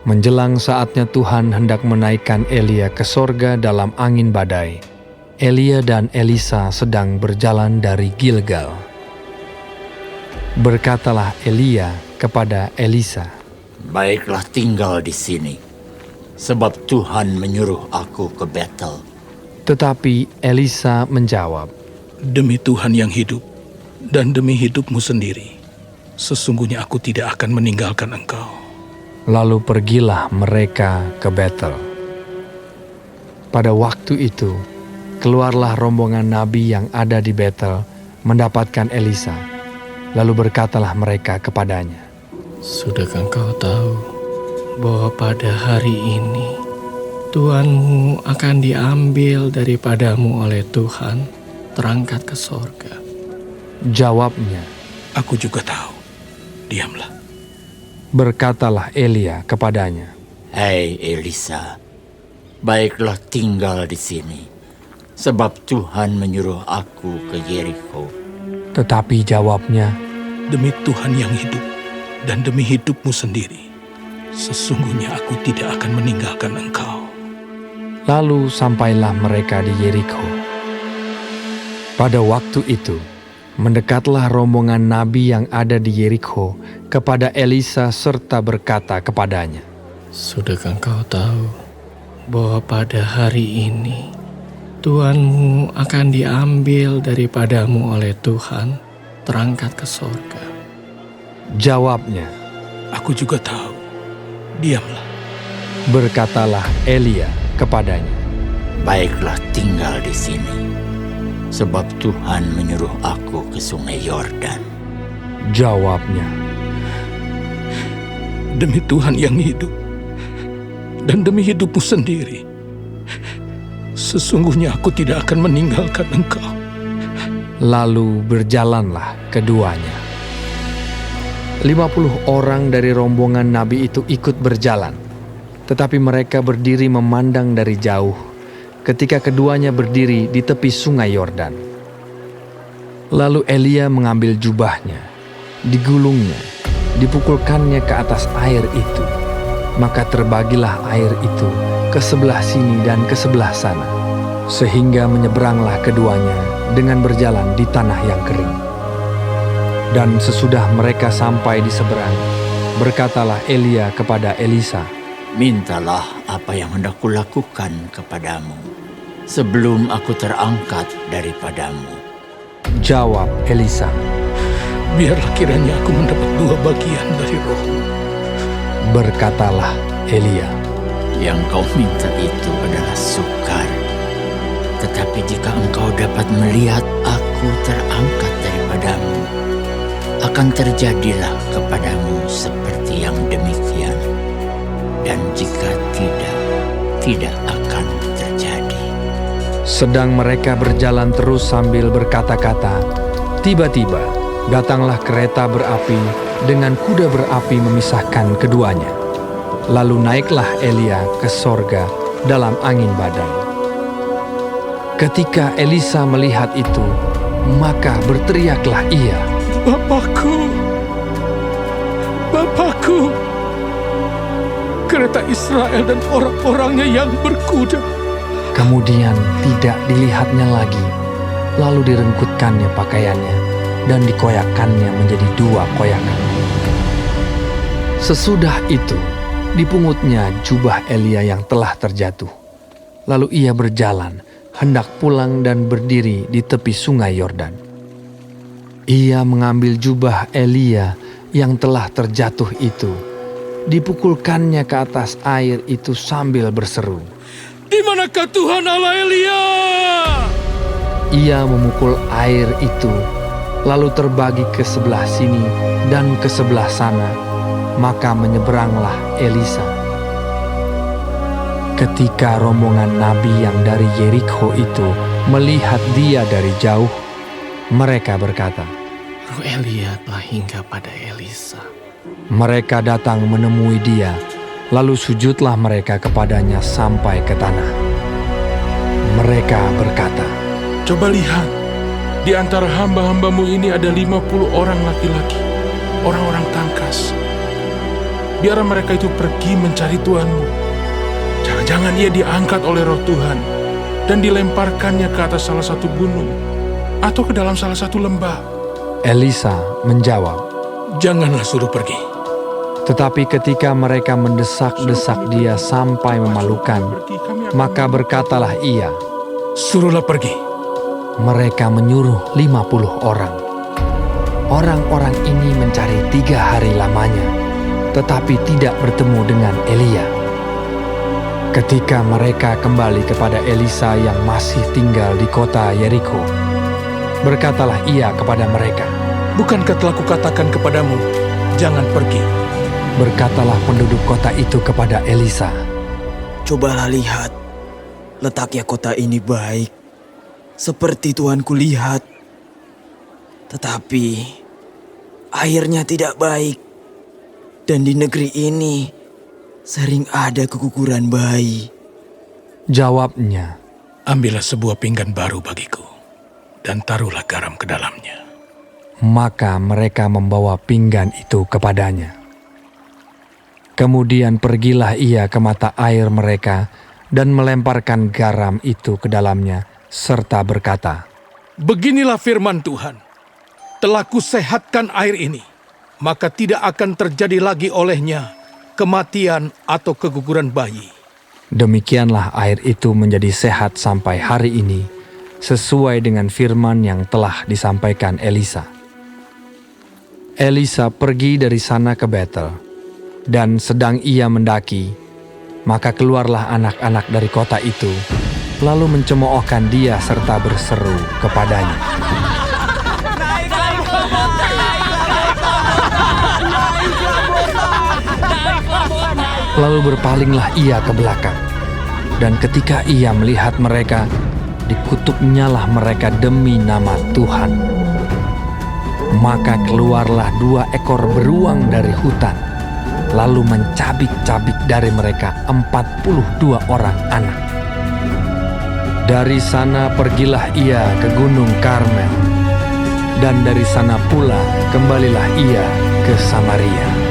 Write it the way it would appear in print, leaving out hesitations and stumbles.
Menjelang saatnya Tuhan hendak menaikkan Elia ke sorga dalam angin badai, Elia dan Elisa sedang berjalan dari Gilgal. Berkatalah Elia kepada Elisa, "Baiklah tinggal di sini, sebab Tuhan menyuruh aku ke Betel." Tetapi Elisa menjawab, "Demi Tuhan yang hidup dan demi hidupmu sendiri, sesungguhnya aku tidak akan meninggalkan engkau." Lalu pergilah mereka ke Betel. Pada waktu itu, keluarlah rombongan nabi yang ada di Betel mendapatkan Elisa. Lalu berkatalah mereka kepadanya, "Sudahkah engkau tahu bahwa pada hari ini Tuhanmu akan diambil daripadamu oleh Tuhan, terangkat ke sorga?" Jawabnya, "Aku juga tahu. Diamlah." berkatalah Elia kepadanya, "Hei Elisa, baiklah tinggal di sini, sebab Tuhan menyuruh aku ke Yeriko." Tetapi jawabnya, "Demi Tuhan yang hidup dan demi hidupmu sendiri, sesungguhnya aku tidak akan meninggalkan engkau." Lalu sampailah mereka di Yeriko. Pada waktu itu, mendekatlah rombongan nabi yang ada di Yeriko kepada Elisa serta berkata kepadanya, "Sudahkah engkau tahu bahwa pada hari ini Tuhanmu akan diambil daripadamu oleh Tuhan, terangkat ke sorga?" Jawabnya, "Aku juga tahu. Diamlah." berkatalah Elia kepadanya, "Baiklah tinggal di sini, sebab Tuhan menyuruh aku ke sungai Yordan." Jawabnya, "Demi Tuhan yang hidup dan demi hidupmu sendiri, sesungguhnya aku tidak akan meninggalkan engkau." lalu berjalanlah keduanya. 50 orang dari rombongan nabi itu ikut berjalan, tetapi mereka berdiri memandang dari jauh ketika keduanya berdiri di tepi sungai Yordan. Lalu Elia mengambil jubahnya, digulungnya, dipukulkannya ke atas air itu. Maka terbagilah air itu ke sebelah sini dan ke sebelah sana, sehingga menyeberanglah keduanya dengan berjalan di tanah yang kering. Dan sesudah mereka sampai di seberang, berkatalah Elia kepada Elisa, "Mintalah apa yang hendak kulakukan kepadamu sebelum aku terangkat daripadamu." Jawab Elisa, "Biarlah kiranya aku mendapat 2 bagian dari rohmu." Berkatalah Elia, "Yang kau minta itu adalah sukar. Tetapi jika engkau dapat melihat aku terangkat daripadamu, akan terjadilah kepadamu seperti yang demikian. Dan jika tidak akan terjadi." Sedang mereka berjalan terus sambil berkata-kata, tiba-tiba datanglah kereta berapi dengan kuda berapi memisahkan keduanya. Lalu naiklah Elia ke sorga dalam angin badai. Ketika Elisa melihat itu, maka berteriaklah ia, "Bapakku! Bapakku! Kereta Israel dan orang-orangnya yang berkuda!" Kemudian tidak dilihatnya lagi, lalu direngkutkannya pakaiannya dan dikoyakkannya menjadi 2 koyakan. Sesudah itu, dipungutnya jubah Elia yang telah terjatuh. Lalu ia berjalan, hendak pulang dan berdiri di tepi sungai Yordan. Ia mengambil jubah Elia yang telah terjatuh itu, dipukulkannya ke atas air itu sambil berseru, "Di manakah Tuhan Allah Elia?" Ia memukul air itu, lalu terbagi ke sebelah sini dan ke sebelah sana, maka menyeberanglah Elisa. Ketika rombongan nabi yang dari Yeriko itu melihat dia dari jauh, mereka berkata, "Roh Elia telah hingga pada Elisa." Mereka datang menemui dia, lalu sujudlah mereka kepadanya sampai ke tanah. Mereka berkata, "Coba lihat, di antara hamba-hambamu ini ada 50 orang laki-laki, orang-orang tangkas. biar mereka itu pergi mencari Tuhanmu. Jangan-jangan ia diangkat oleh roh Tuhan dan dilemparkannya ke atas salah satu gunung atau ke dalam salah satu lembah. Elisa menjawab, Janganlah suruh pergi. tetapi ketika mereka mendesak-desak dia sampai memalukan, maka berkatalah ia, Suruhlah pergi. mereka menyuruh 50 orang. Orang-orang ini mencari 3 hari lamanya, tetapi tidak bertemu dengan Elia. Ketika mereka kembali kepada Elisa yang masih tinggal di kota Yeriko, berkatalah ia kepada mereka, Bukankah telah kukatakan kepadamu, jangan pergi? berkatalah penduduk kota itu kepada Elisa, Cobalah lihat, letaknya kota ini baik, seperti Tuanku lihat. Tetapi airnya tidak baik, dan di negeri ini sering ada keguguran bayi. Jawabnya, Ambillah sebuah pinggan baru bagiku, dan taruhlah garam ke dalamnya. maka mereka membawa pinggan itu kepadanya. Kemudian pergilah ia ke mata air mereka dan melemparkan garam itu ke dalamnya, serta berkata, Beginilah firman Tuhan, telah kusehatkan air ini, maka tidak akan terjadi lagi olehnya kematian atau keguguran bayi. Demikianlah air itu menjadi sehat sampai hari ini, sesuai dengan firman yang telah disampaikan Elisa. Elisa pergi dari sana ke Betel, dan sedang ia mendaki, maka keluarlah anak-anak dari kota itu, lalu mencemoohkan dia serta berseru kepadanya. Lalu berpalinglah ia ke belakang, dan ketika ia melihat mereka, dikutuknyalah mereka demi nama Tuhan. Maka keluarlah 2 ekor beruang dari hutan, lalu mencabik-cabik dari mereka 42 orang anak. Dari sana pergilah ia ke Gunung Karmel, dan dari sana pula kembalilah ia ke Samaria.